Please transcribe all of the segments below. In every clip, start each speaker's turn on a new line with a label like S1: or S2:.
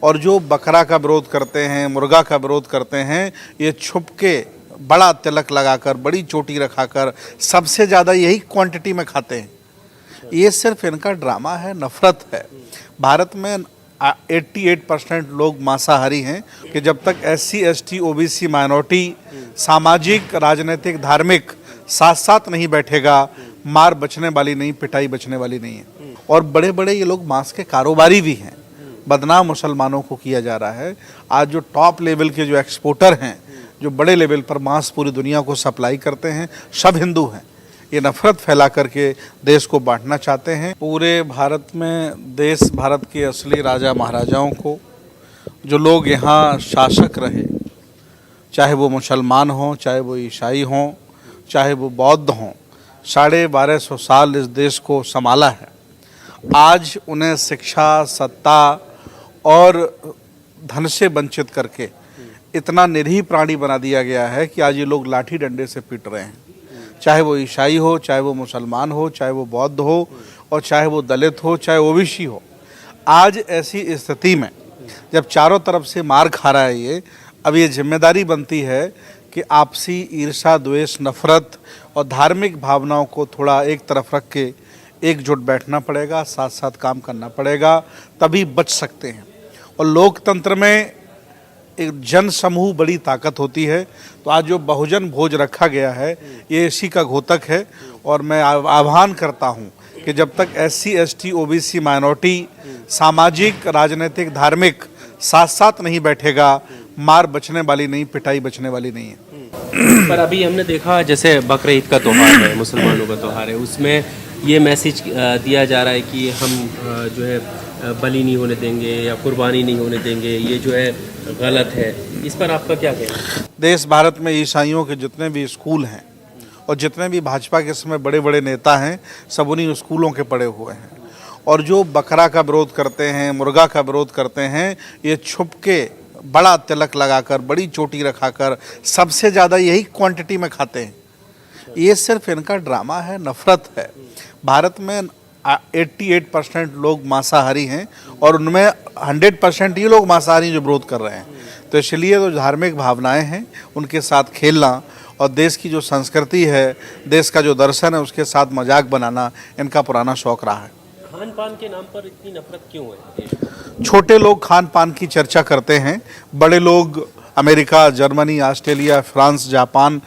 S1: और जो बकरा का विरोध करते हैं, मुर्गा का विरोध करते हैं, ये छुप के बड़ा तिलक लगाकर, बड़ी चोटी रखाकर सबसे ज़्यादा यही क्वांटिटी में खाते हैं। ये सिर्फ इनका ड्रामा है, नफरत है। भारत में 88% लोग मांसाहारी हैं कि जब तक SC, ST, OBC माइनॉरिटी सामाजिक, राजनीतिक, धार्मिक साथ साथ नहीं बैठेगा, मार बचने वाली नहीं, पिटाई बचने वाली नहीं है। और बड़े बड़े ये लोग मांस के कारोबारी भी हैं। बदनाम मुसलमानों को किया जा रहा है। आज जो टॉप लेवल के जो एक्सपोर्टर हैं, जो बड़े लेवल पर मांस पूरी दुनिया को सप्लाई करते हैं, सब हिंदू हैं। ये नफरत फैला करके देश को बांटना चाहते हैं। पूरे भारत में भारत के असली राजा महाराजाओं को, जो लोग यहाँ शासक रहे, चाहे वो मुसलमान हों, चाहे वो ईसाई हों, चाहे वो बौद्ध हों, 1250 साल इस देश को संभाला है। आज उन्हें शिक्षा, सत्ता और धन से वंचित करके इतना निरीह प्राणी बना दिया गया है कि आज ये लोग लाठी डंडे से पीट रहे हैं। चाहे वो ईसाई हो, चाहे वो मुसलमान हो, चाहे वो बौद्ध हो, और चाहे वो दलित हो, चाहे OBC हो। आज ऐसी स्थिति में जब चारों तरफ से मार खा रहा है ये, अब ये जिम्मेदारी बनती है कि आपसी ईर्ष्या, द्वेष, नफरत और धार्मिक भावनाओं को थोड़ा एक तरफ रख के एकजुट बैठना पड़ेगा, साथ साथ काम करना पड़ेगा, तभी बच सकते हैं। और लोकतंत्र में एक जन समूह बड़ी ताकत होती है। तो आज जो बहुजन भोज रखा गया है, ये इसी का घोतक है। और मैं आह्वान करता हूँ कि जब तक SC, ST, OBC माइनॉरिटी सामाजिक, राजनीतिक, धार्मिक साथ साथ नहीं बैठेगा, मार बचने वाली नहीं, पिटाई बचने वाली नहीं है।
S2: पर अभी हमने देखा जैसे बकरा ईद का त्यौहार है, मुसलमानों का त्यौहार है, उसमें ये मैसेज दिया जा रहा है कि हम जो है बलि नहीं होने देंगे या कुर्बानी नहीं होने देंगे, ये जो है गलत है। इस पर आपका क्या कहना है?
S1: देश भारत में ईसाइयों के जितने भी स्कूल हैं और जितने भी भाजपा के समय बड़े बड़े नेता हैं, सब उन्हीं स्कूलों के पढ़े हुए हैं। और जो बकरा का विरोध करते हैं, मुर्गा का विरोध करते हैं, ये छुप के बड़ा तिलक लगाकर, बड़ी चोटी रखाकर सबसे ज़्यादा यही क्वांटिटी में खाते हैं। ये सिर्फ इनका ड्रामा है, नफरत है। भारत में 88% लोग मांसाहारी हैं और उनमें 100% ये लोग मांसाहारी जो विरोध कर रहे हैं। तो इसलिए तो धार्मिक भावनाएं हैं, उनके साथ खेलना और देश की जो संस्कृति है, देश का जो दर्शन है, उसके साथ मजाक बनाना इनका पुराना शौक रहा है।
S2: खान पान के नाम पर इतनी नफरत क्यों है?
S1: छोटे लोग खान पान की चर्चा करते हैं, बड़े लोग America, Germany, Australia, France, Japan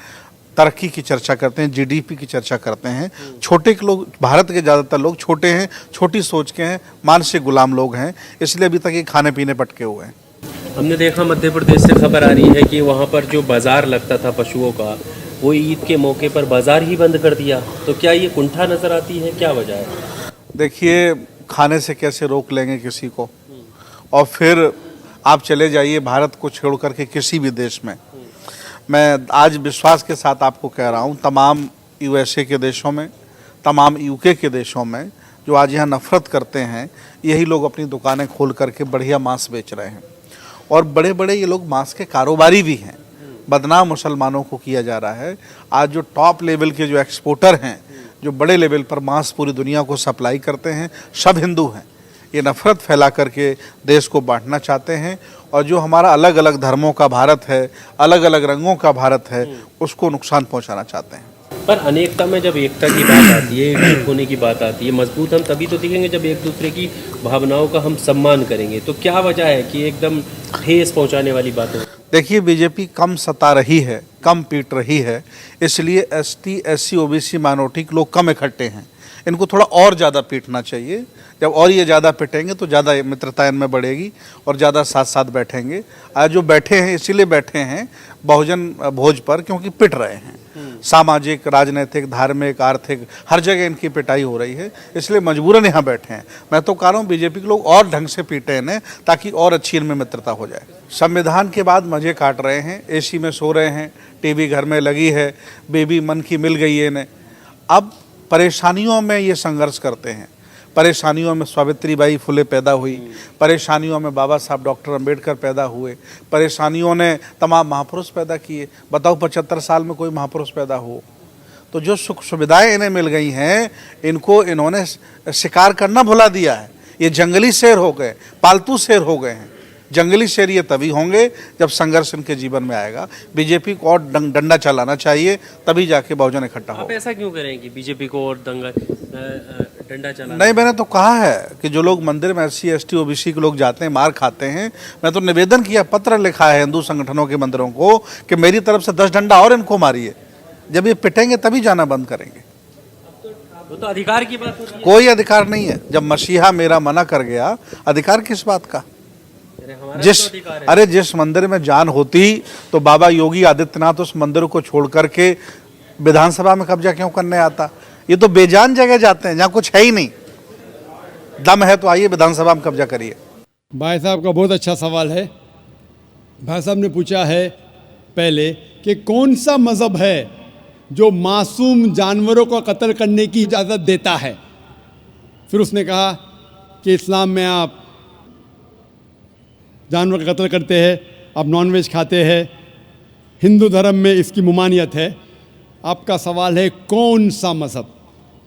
S1: तरक्की की चर्चा करते हैं, GDP की चर्चा करते हैं। छोटे के लोग, भारत के ज़्यादातर लोग छोटे हैं, छोटी सोच के हैं, मानसिक गुलाम लोग हैं, इसलिए अभी तक ये खाने पीने पटके हुए हैं।
S2: हमने देखा मध्य प्रदेश से खबर आ रही है कि वहाँ पर जो बाजार लगता था पशुओं का, वो ईद के मौके पर बाजार ही बंद कर दिया। तो क्या ये कुंठा नजर आती है, क्या वजह है?
S1: देखिए, खाने से कैसे रोक लेंगे किसी को, और फिर आप चले जाइए भारत को छोड़ करके किसी भी देश में। मैं आज विश्वास के साथ आपको कह रहा हूँ, तमाम USA के देशों में, तमाम UK के देशों में जो आज यहाँ नफरत करते हैं, यही लोग अपनी दुकानें खोल करके बढ़िया मांस बेच रहे हैं। और बड़े बड़े ये लोग मांस के कारोबारी भी हैं। बदनाम मुसलमानों को किया जा रहा है। आज जो टॉप लेवल के जो एक्सपोर्टर हैं, जो बड़े लेवल पर मांस पूरी दुनिया को सप्लाई करते हैं, सब हिंदू हैं। ये नफरत फैला करके देश को बांटना चाहते हैं। और जो हमारा अलग अलग धर्मों का भारत है, अलग अलग रंगों का भारत है, उसको नुकसान पहुंचाना चाहते हैं।
S2: पर अनेकता में जब एकता की बात आती है, एक होने की बात आती है, मजबूत हम तभी तो दिखेंगे जब एक दूसरे की भावनाओं का हम सम्मान करेंगे। तो क्या वजह है कि एकदम ठेस पहुंचाने वाली बातें? देखिए,
S1: BJP कम सता रही है, कम पीट रही है, इसलिए ST, SC, OBC माइनॉरिटी के लोग कम इकट्ठे हैं। इनको थोड़ा और ज़्यादा पीटना चाहिए। जब और ये ज़्यादा पीटेंगे तो ज़्यादा मित्रता इनमें बढ़ेगी और ज़्यादा साथ साथ बैठेंगे। आज जो बैठे हैं, इसीलिए बैठे हैं बहुजन भोज पर, क्योंकि पिट रहे हैं। सामाजिक, राजनीतिक, धार्मिक, आर्थिक हर जगह इनकी पिटाई हो रही है, इसलिए मजबूरन यहाँ बैठे हैं। मैं तो कह रहा हूँ BJP के लोग और ढंग से पीटे इन्हें, ताकि और अच्छी इनमें मित्रता हो जाए। संविधान के बाद मज़े काट रहे हैं, AC में सो रहे हैं, TV घर में लगी है, बेबी मन की मिल गई है इन्हें। अब परेशानियों में ये संघर्ष करते हैं। परेशानियों में सावित्रीबाई फुले पैदा हुई, परेशानियों में बाबा साहब डॉक्टर अंबेडकर पैदा हुए, परेशानियों ने तमाम महापुरुष पैदा किए। बताओ 75 साल में कोई महापुरुष पैदा हो? तो जो सुख सुविधाएं इन्हें मिल गई हैं, इनको इन्होंने शिकार करना भुला दिया है। ये जंगली शेर हो गए, पालतू शेर हो गए हैं। जंगली शेर ये तभी होंगे जब संघर्ष इनके जीवन में आएगा। बीजेपी को और डंडा चलाना चाहिए, तभी जाके बहुजन इकट्ठा
S2: आप
S1: होगा।
S2: ऐसा क्यों करें कि बीजेपी को और डंडा चला?
S1: नहीं, मैंने तो कहा है कि जो लोग मंदिर में SC ST OBC के लोग जाते हैं, मार खाते हैं, मैं तो निवेदन किया, पत्र लिखा है हिंदू संगठनों के मंदिरों को कि मेरी तरफ से 10 डंडा और इनको मारिए। जब ये पिटेंगे तभी जाना बंद करेंगे।
S2: वो तो अधिकार की बात होती है।
S1: कोई अधिकार नहीं है। जब मसीहा मेरा मना कर गया, अधिकार किस बात का?
S2: अरे हमारा तो अधिकार है।
S1: अरे जिस मंदिर में जान होती तो बाबा योगी आदित्यनाथ उस मंदिर को छोड़ करके विधानसभा में कब्जा क्यों करने आता? ये तो बेजान जगह जाते हैं जहाँ कुछ है ही नहीं। दम है तो आइए विधानसभा में कब्जा करिए।
S3: भाई साहब का बहुत अच्छा सवाल है। भाई साहब ने पूछा है पहले कि कौन सा मज़हब है जो मासूम जानवरों को कत्ल करने की इजाज़त देता है। फिर उसने कहा कि इस्लाम में आप जानवर का कत्ल करते हैं, आप नॉनवेज खाते हैं, हिंदू धर्म में इसकी ममानियत है। आपका सवाल है कौन सा मज़हब।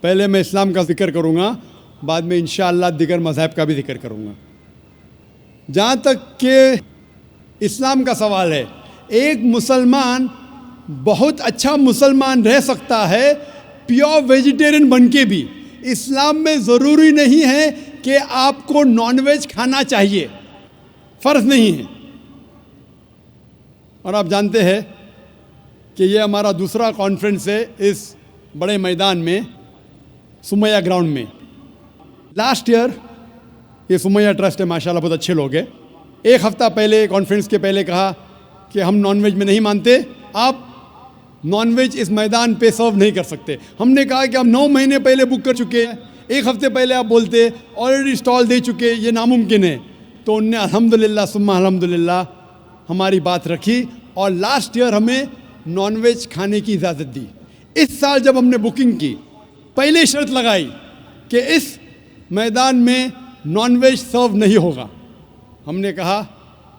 S3: पहले मैं इस्लाम का जिक्र करूँगा, बाद में इंशाअल्लाह दिगर मज़हब का भी जिक्र करूँगा। जहाँ तक कि इस्लाम का सवाल है, एक मुसलमान बहुत अच्छा मुसलमान रह सकता है प्योर वेजिटेरियन बन के भी। इस्लाम में ज़रूरी नहीं है कि आपको नॉनवेज खाना चाहिए, फ़र्ज़ नहीं है। और आप जानते हैं कि ये हमारा दूसरा कॉन्फ्रेंस है इस बड़े मैदान में, सुमैया ग्राउंड में। लास्ट ईयर ये सुमैया ट्रस्ट है, माशाल्लाह बहुत अच्छे लोग हैं। एक हफ़्ता पहले कॉन्फ्रेंस के पहले कहा कि हम नॉनवेज में नहीं मानते, आप नॉनवेज इस मैदान पे सर्व नहीं कर सकते। हमने कहा कि हम 9 महीने पहले बुक कर चुके हैं, एक हफ़्ते पहले आप बोलते ऑलरेडी स्टॉल दे चुके, ये नामुमकिन है। तो उनने अल्हम्दुलिल्लाह सुम्मा अल्हम्दुलिल्लाह हमारी बात रखी और लास्ट ईयर हमें नॉनवेज खाने की इजाज़त दी। इस साल जब हमने बुकिंग की, पहले शर्त लगाई कि इस मैदान में नॉनवेज सर्व नहीं होगा। हमने कहा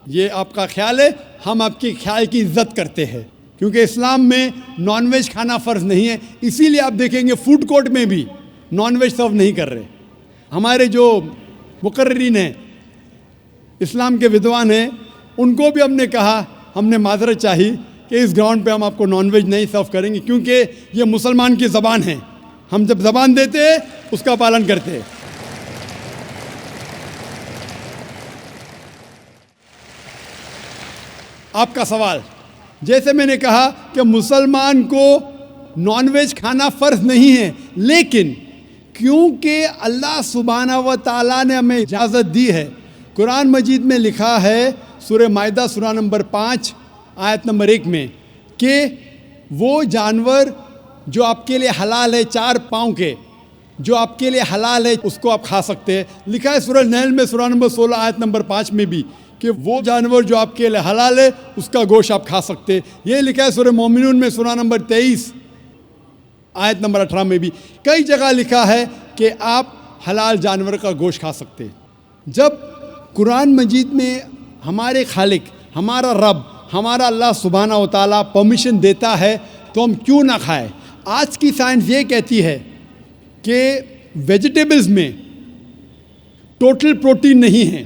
S3: ये आपका ख्याल है, हम आपके ख्याल की इज्जत करते हैं, क्योंकि इस्लाम में नॉनवेज खाना फ़र्ज़ नहीं है। इसीलिए आप देखेंगे फूड कोर्ट में भी नॉनवेज सर्व नहीं कर रहे। हमारे जो मुकर्रिरीन हैं, इस्लाम के विद्वान हैं, उनको भी हमने कहा, हमने माजरत चाही कि इस ग्राउंड पे हम आपको नॉनवेज नहीं सर्व करेंगे, क्योंकि ये मुसलमान की ज़बान है। हम जब ज़बान देते हैं उसका पालन करते हैं। आपका सवाल, जैसे मैंने कहा कि मुसलमान को नॉनवेज खाना फ़र्ज़ नहीं है, लेकिन क्योंकि अल्लाह सुब्हानहू व तआला ने हमें इजाज़त दी है। कुरान मजीद में लिखा है सूरह माइदा सूरा नंबर 5 आयत नंबर 1 में कि वो जानवर जो आपके लिए हलाल है, 4 पाँव के, जो आपके लिए हलाल है, उसको आप खा सकते हैं। लिखा है सूरह नहल में सूरा नंबर 16 आयत नंबर 5 में भी कि वो जानवर जो आपके लिए हलाल है उसका गोश्त आप खा सकते हैं। ये लिखा है सूरह मोमिनून में सूरा नंबर 23 आयत नंबर 18 में भी। कई जगह लिखा है कि आप हलाल जानवर का गोश्त खा सकते हैं। जब कुरान मजीद में हमारे खालिक, हमारा रब, हमारा अल्लाह सुब्हानहू व तआला परमिशन देता है तो हम क्यों ना खाएं। आज की साइंस ये कहती है कि वेजिटेबल्स में टोटल प्रोटीन नहीं है।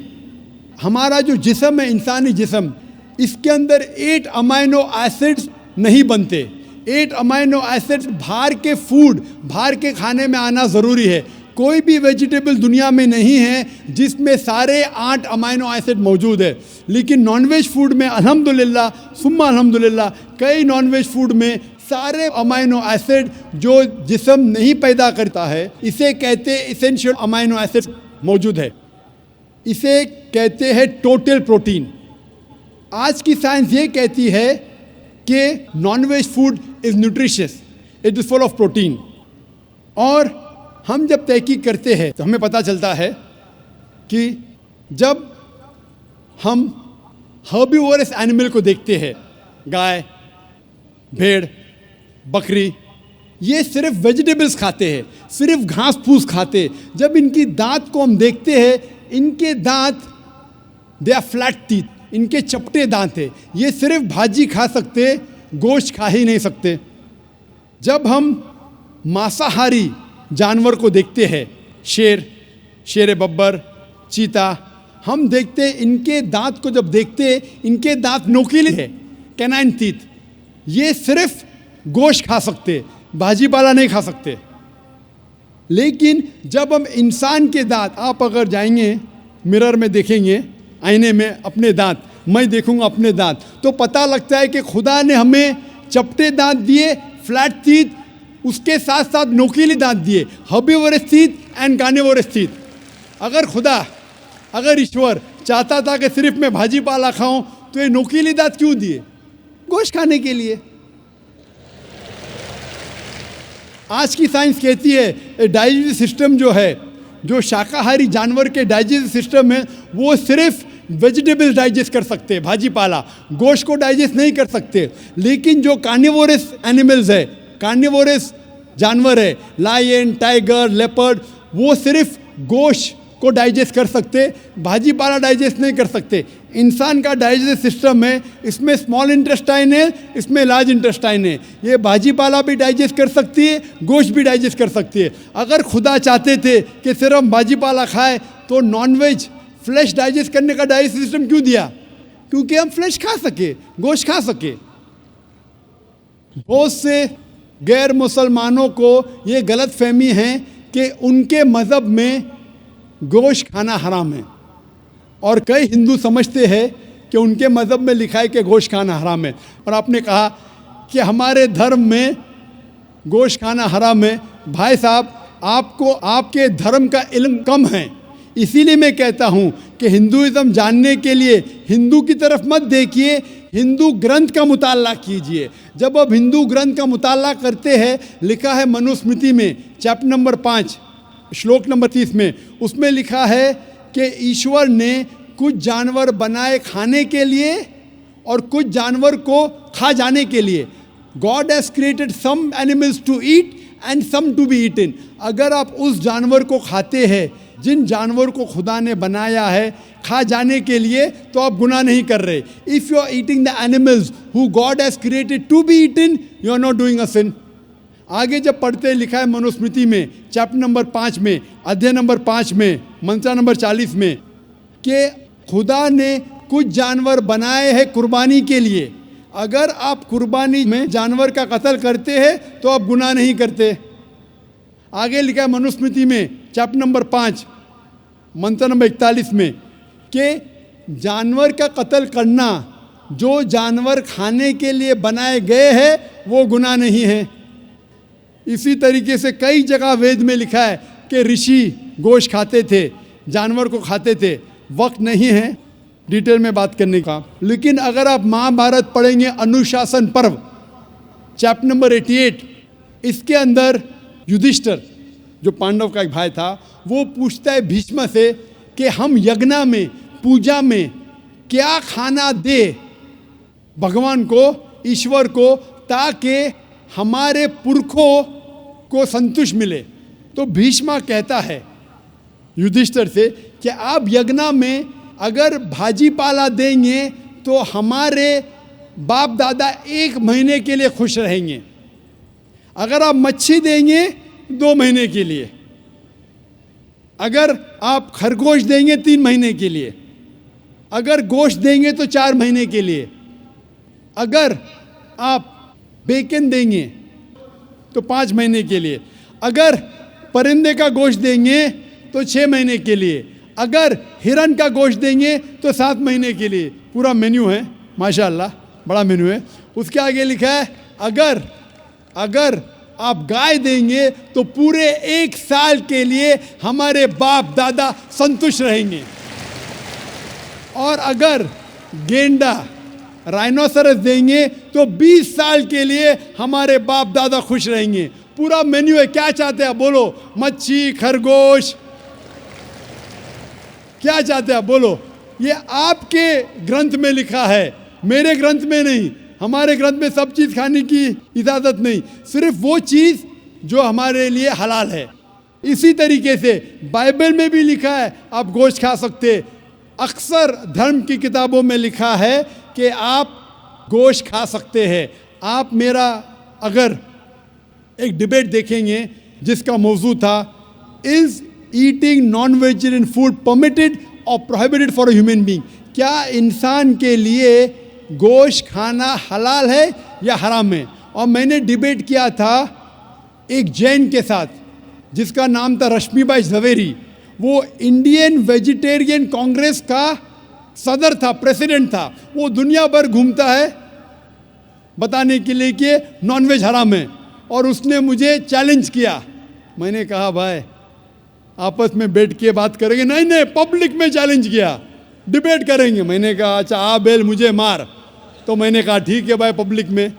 S3: हमारा जो जिस्म है, इंसानी जिस्म, इसके अंदर 8 अमाइनो एसिड्स नहीं बनते। 8 अमाइनो एसिड्स बाहर के फूड, बाहर के खाने में आना ज़रूरी है। कोई भी वेजिटेबल दुनिया में नहीं है जिसमें सारे 8 अमाइनो एसिड मौजूद है। लेकिन नॉनवेज फूड में अल्हम्दुलिल्लाह सुम्मा अल्हम्दुलिल्लाह कई नॉनवेज फूड में सारे अमाइनो एसिड जो जिस्म नहीं पैदा करता है, इसे कहते हैं इसेंशियल अमाइनो एसिड मौजूद है। इसे कहते हैं टोटल प्रोटीन। आज की साइंस ये कहती है कि nonveg food is nutritious, it is full of protein. और हम जब तहकीक करते हैं तो हमें पता चलता है कि जब हम हर्बीवोरस एनिमल को देखते हैं, गाय, भेड़, बकरी, ये सिर्फ वेजिटेबल्स खाते हैं, सिर्फ घास फूस खाते हैं। जब इनकी दांत को हम देखते हैं, इनके दांत दे आर फ्लैट टीथ, इनके चपटे दांत है। ये सिर्फ भाजी खा सकते, गोश्त खा ही नहीं सकते। जब हम मांसाहारी जानवर को देखते हैं, शेर, शेर बब्बर, चीता, हम देखते हैं इनके दांत को, जब देखते हैं इनके दांत नोकीले है, कैनाइन टीथ। ये सिर्फ गोश्त खा सकते, भाजी पाला नहीं खा सकते। लेकिन जब हम इंसान के दांत, आप अगर जाएंगे मिरर में देखेंगे, आईने में अपने दांत, मैं देखूंगा अपने दांत, तो पता लगता है कि खुदा ने हमें चपटे दांत दिए, फ्लैट टीथ, उसके साथ साथ नोकीले दांत दिए, herbivorous teeth and carnivorous teeth. अगर ईश्वर चाहता था कि सिर्फ मैं भाजी पाला खाऊं, तो ये नोकीले दांत क्यों दिए? गोश्त खाने के लिए। आज की साइंस कहती है डाइजेस्टिव सिस्टम जो है, जो शाकाहारी जानवर के डाइजेस्टिव सिस्टम है, वो सिर्फ वेजिटेबल्स डाइजेस्ट कर सकते हैं, भाजी पाला, गोश्त को डाइजेस्ट नहीं कर सकते। लेकिन जो कार्निवोरस एनिमल्स है, कार्निवोरस जानवर है, लायन, टाइगर, लेपर्ड, वो सिर्फ गोश्त को डाइजेस्ट कर सकते, भाजी पाला डाइजेस्ट नहीं कर सकते। इंसान का डाइजेस्टिव सिस्टम है, इसमें स्मॉल इंटेस्टाइन है, इसमें लार्ज इंटेस्टाइन है। ये भाजी पाला भी डाइजेस्ट कर सकती है, गोश्त भी डाइजेस्ट कर सकती है। अगर खुदा चाहते थे कि सिर्फ हम भाजी पाला खाए, तो नॉनवेज फ्लैश डाइजेस्ट करने का डाइजेस्टिव सिस्टम क्यों दिया? क्योंकि हम फ्लैश खा सके, गोश्त खा सके। बहुत से गैर मुसलमानों को ये गलत फहमी है कि उनके मज़हब में गोश्त खाना हराम है, और कई हिंदू समझते हैं कि उनके मज़हब में लिखा है कि गोश्त खाना हराम है। और आपने कहा कि हमारे धर्म में गोश्त खाना हराम है। भाई साहब, आपको आपके धर्म का इल्म कम है, इसीलिए मैं कहता हूँ कि हिंदुइज़्म जानने के लिए हिंदू की तरफ मत देखिए, हिंदू ग्रंथ का मुताला कीजिए। जब आप हिंदू ग्रंथ का मुताला करते हैं, लिखा है मनुस्मृति में चैप्टर नंबर 5 श्लोक नंबर 30 में, उसमें लिखा है कि ईश्वर ने कुछ जानवर बनाए खाने के लिए और कुछ जानवर को खा जाने के लिए। God has created some animals to eat and some to be eaten. अगर आप उस जानवर को खाते हैं जिन जानवर को खुदा ने बनाया है खा जाने के लिए, तो आप गुनाह नहीं कर रहे। If you are eating the animals who God has created to be eaten, you are not doing a sin. आगे जब पढ़ते लिखा है मनुस्मृति में चैप्टर नंबर 5 में, अध्याय नंबर 5 में, मंत्र नंबर 40 में, कि खुदा ने कुछ जानवर बनाए हैं कुर्बानी के लिए। अगर आप कुर्बानी में जानवर का कत्ल करते हैं तो आप गुनाह नहीं करते। आगे लिखा है मनुस्मृति में चैप्टर नंबर 5 मंत्र नंबर 41 में कि जानवर का कत्ल करना, जो जानवर खाने के लिए बनाए गए हैं, वो गुनाह नहीं है। इसी तरीके से कई जगह वेद में लिखा है कि ऋषि गोश्त खाते थे, जानवर को खाते थे। वक्त नहीं है डिटेल में बात करने का, लेकिन अगर आप महाभारत पढ़ेंगे अनुशासन पर्व चैप्टर नंबर 88, इसके अंदर युधिष्ठिर जो पांडव का एक भाई था, वो पूछता है भीष्म से कि हम यज्ञ में, पूजा में क्या खाना दे भगवान को, ईश्वर को, ताकि हमारे पुरखों को संतुष्ट मिले। तो भीष्म कहता है युधिष्ठिर से कि आप यज्ञ में अगर भाजी पाला देंगे तो हमारे बाप दादा 1 महीने के लिए खुश रहेंगे। अगर आप मच्छी देंगे 2 महीने के लिए, अगर आप खरगोश देंगे 3 महीने के लिए, अगर गोश्त देंगे तो 4 महीने के लिए, अगर आप बेकन देंगे तो 5 महीने के लिए, अगर परिंदे का गोश्त देंगे तो 6 महीने के लिए, अगर हिरन का गोश्त देंगे तो 7 महीने के लिए। पूरा मेन्यू है, माशाल्लाह बड़ा मेन्यू है। उसके आगे लिखा है अगर आप गाय देंगे तो पूरे 1 साल के लिए हमारे बाप दादा संतुष्ट रहेंगे, और अगर गेंडा राइनोसरस देंगे तो 20 साल के लिए हमारे बाप दादा खुश रहेंगे। पूरा मेन्यू है। क्या चाहते हैं बोलो? मच्छी, खरगोश, क्या चाहते हैं बोलो? ये आपके ग्रंथ में लिखा है, मेरे ग्रंथ में नहीं। हमारे ग्रंथ में सब चीज़ खाने की इजाज़त नहीं, सिर्फ वो चीज़ जो हमारे लिए हलाल है। इसी तरीके से बाइबल में भी लिखा है आप गोश्त खा सकते। अक्सर धर्म की किताबों में लिखा है कि आप गोश्त खा सकते हैं। आप मेरा अगर एक डिबेट देखेंगे जिसका मौजू था is eating non vegetarian food permitted और prohibited for a human being. क्या इंसान के लिए गोश्त खाना हलाल है या हराम है? और मैंने डिबेट किया था एक जैन के साथ जिसका नाम था रश्मिबाई झवेरी। वो इंडियन वेजिटेरियन कांग्रेस का सदर था, प्रेसिडेंट था। वो दुनिया भर घूमता है बताने के लिए कि नॉनवेज हराम है, और उसने मुझे चैलेंज किया। मैंने कहा भाई आपस में बैठ के बात करेंगे। नहीं नहीं, पब्लिक में चैलेंज किया, डिबेट करेंगे। मैंने कहा अच्छा आ बेल मुझे मार। तो मैंने कहा ठीक है भाई, पब्लिक में।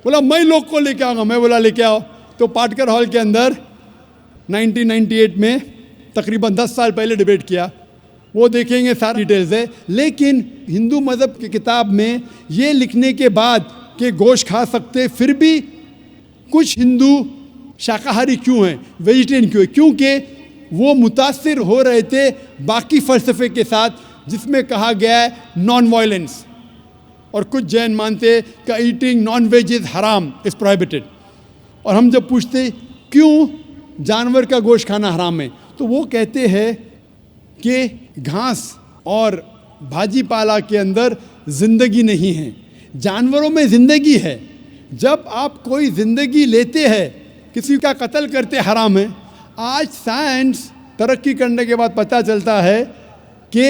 S3: बोला मैं लोग को लेके आऊँगा। मैं बोला लेके आओ। तो पाटकर हॉल के अंदर 1998 में तकरीबन 10 साल पहले डिबेट किया। वो देखेंगे सारी डिटेल्स है। लेकिन हिंदू मज़हब की किताब में ये लिखने के बाद कि गोश्त खा सकते, फिर भी कुछ हिंदू शाकाहारी क्यों हैं, वेजिटेरियन क्यों है? क्योंकि वो मुतासिर हो रहे थे बाकी फ़लसफ़े के साथ जिसमें कहा गया है नॉन वायलेंस। और कुछ जैन मानते कि ईटिंग नॉन वेज इज़ हराम, इज़ प्रोहिबिटेड। और हम जब पूछते क्यों जानवर का गोश्त खाना हराम है, तो वो कहते हैं कि घास और भाजी पाला के अंदर ज़िंदगी नहीं है, जानवरों में ज़िंदगी है। जब आप कोई ज़िंदगी लेते हैं, किसी का कत्ल करते हराम है। आज साइंस तरक्की करने के बाद पता चलता है कि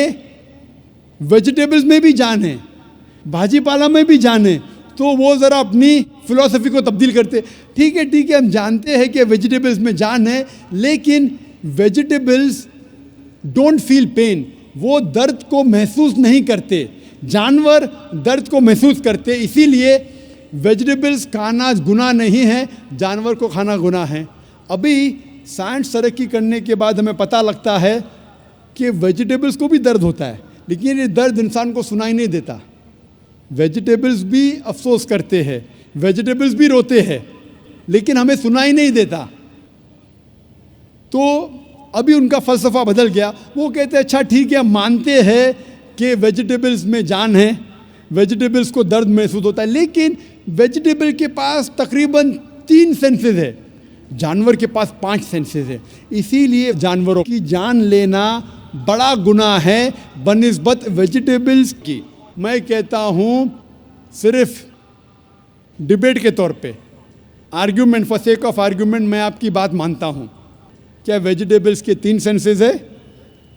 S3: वेजिटेबल्स में भी जान है, भाजी पाला में भी जान है। तो वो ज़रा अपनी फ़िलॉसफी को तब्दील करते। ठीक है हम जानते हैं कि वेजिटेबल्स में जान है, लेकिन वेजिटेबल्स डोंट फील पेन, वो दर्द को महसूस नहीं करते। जानवर दर्द को महसूस करते, इसीलिए वेजिटेबल्स खाना गुनाह नहीं है, जानवर को खाना गुनाह है। अभी साइंस तरक्की करने के बाद हमें पता लगता है कि वेजिटेबल्स को भी दर्द होता है, लेकिन ये दर्द इंसान को सुनाई नहीं देता। वेजिटेबल्स भी अफसोस करते हैं, वेजिटेबल्स भी रोते हैं, लेकिन हमें सुनाई नहीं देता। तो अभी उनका फ़लसफ़ा बदल गया। वो कहते हैं अच्छा ठीक है, हम मानते हैं कि वेजिटेबल्स में जान है, वेजिटेबल्स को दर्द महसूस होता है, लेकिन वेजिटेबल के पास तकरीबन 3 सेंसेस है, जानवर के पास 5 सेंसेस है। इसीलिए जानवरों की जान लेना बड़ा गुनाह है बनिस्बत वेजिटेबल्स की। मैं कहता हूँ सिर्फ डिबेट के तौर पे, argument, for sake of argument, मैं आपकी बात मानता हूँ क्या वेजिटेबल्स के 3 सेंसेस है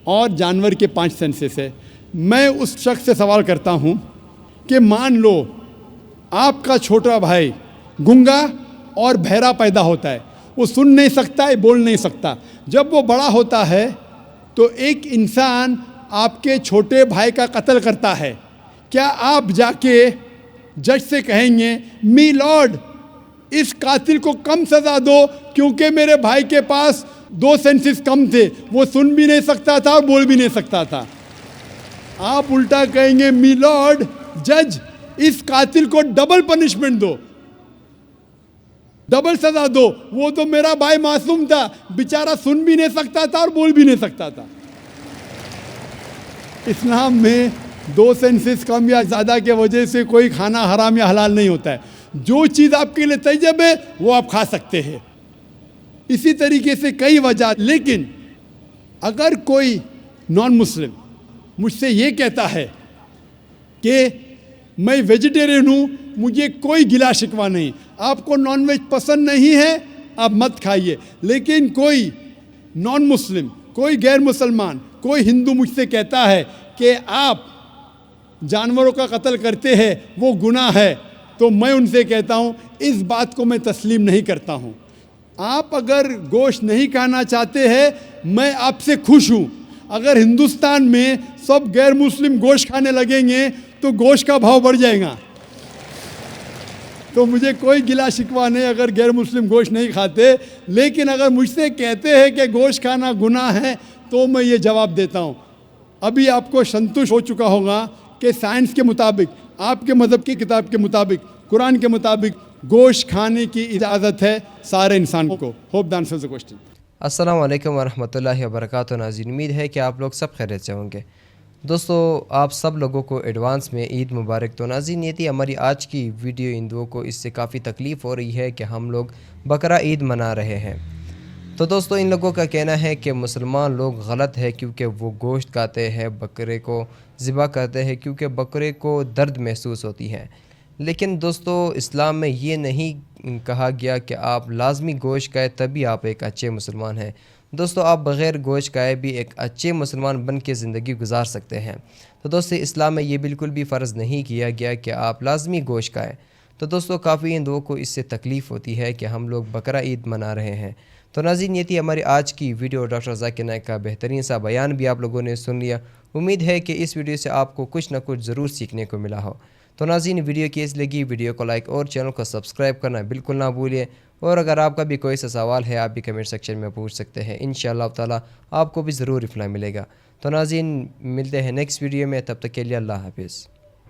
S3: और जानवर के 5 सेंसेस है। मैं उस शख्स से सवाल करता हूँ कि मान लो आपका छोटा भाई गूंगा और बहरा पैदा होता है, वो सुन नहीं सकता है, बोल नहीं सकता। जब वो बड़ा होता है तो एक इंसान आपके छोटे भाई का कत्ल करता है, क्या आप जाके जज से कहेंगे मी लॉर्ड इस कातिल को कम सज़ा दो क्योंकि मेरे भाई के पास 2 सेंसेस कम थे, वो सुन भी नहीं सकता था और बोल भी नहीं सकता था? आप उल्टा कहेंगे मी लॉर्ड जज इस कातिल को डबल पनिशमेंट दो, डबल सजा दो, वो तो मेरा भाई मासूम था, बेचारा सुन भी नहीं सकता था और बोल भी नहीं सकता था। इस्लाम में 2 सेंसेस कम या ज़्यादा के वजह से कोई खाना हराम या हलाल नहीं होता है। जो चीज़ आपके लिए तैयब है वो आप खा सकते हैं। इसी तरीके से कई वजह। लेकिन अगर कोई नॉन मुस्लिम मुझसे ये कहता है कि मैं वेजिटेरियन हूँ, मुझे कोई गिला शिकवा नहीं, आपको नॉनवेज पसंद नहीं है आप मत खाइए, लेकिन कोई नॉन मुस्लिम, कोई गैर मुसलमान, कोई हिंदू मुझसे कहता है कि आप जानवरों का कत्ल करते हैं वो गुनाह है, तो मैं उनसे कहता हूँ इस बात को मैं तस्लीम नहीं करता हूँ। आप अगर गोश्त नहीं खाना चाहते हैं मैं आपसे खुश हूँ। अगर हिंदुस्तान में सब गैर मुस्लिम गोश्त खाने लगेंगे तो गोश्त का भाव बढ़ जाएगा। तो मुझे कोई गिला शिकवा नहीं अगर गैर मुस्लिम गोश्त नहीं खाते, लेकिन अगर मुझसे कहते हैं कि गोश्त खाना गुनाह है तो मैं ये जवाब देता हूँ। अभी आपको संतुष्ट हो चुका होगा कि साइंस के मुताबिक, आपके मज़हब की किताब के मुताबिक, कुरान के मुताबिक गोश्त खाने की इजाज़त है सारे इंसान को। Hope the answer the question.
S4: अस्सलाम वालेकुम वरहमतुल्लाहि वबरकातुहू। नाज़रीन, उम्मीद है कि आप लोग सब खैरियत से होंगे। दोस्तों, आप सब लोगों को एडवांस में ईद मुबारक। तो नाज़रीन, ये थी हमारी आज की वीडियो। हिंदुओं को इससे काफ़ी तकलीफ़ हो रही है कि हम लोग बकरा ईद मना रहे हैं। तो दोस्तों इन लोगों का कहना है कि मुसलमान लोग गलत है क्योंकि वो गोश्त खाते हैं, बकरे को ज़िबा करते हैं क्योंकि बकरे को दर्द महसूस होती है। लेकिन दोस्तों इस्लाम में ये नहीं कहा गया कि आप लाजमी गोश्त खाएं तभी आप एक अच्छे मुसलमान हैं। दोस्तों आप बग़ैर गोश्त खाए भी एक अच्छे मुसलमान बन के ज़िंदगी गुजार सकते हैं। तो दोस्तों इस्लाम में ये बिल्कुल भी फ़र्ज़ नहीं किया गया कि आप लाजमी गोश्त खाएँ। तो दोस्तों काफ़ी हिंदुओं को इससे तकलीफ़ होती है कि हम लोग बकरा ईद मना रहे हैं। तो नाज़रीन ये थी हमारी आज की वीडियो। डॉक्टर ज़ाकिर नाइक का बेहतरीन सा बयान भी आप लोगों ने सुन लिया। उम्मीद है कि इस वीडियो से आपको कुछ ना कुछ ज़रूर सीखने को मिला हो। तो नाज़रीन वीडियो कैसी लगी, वीडियो को लाइक और चैनल को सब्सक्राइब करना बिल्कुल ना भूलिए। और अगर आपका भी कोई सा सवाल है आप भी कमेंट सेक्शन में पूछ सकते हैं, इंशाअल्लाह ताला आपको भी ज़रूर रिप्लाई मिलेगा। तो नाज़रीन मिलते हैं नेक्स्ट वीडियो में, तब तक के लिए अल्लाह हाफिज़।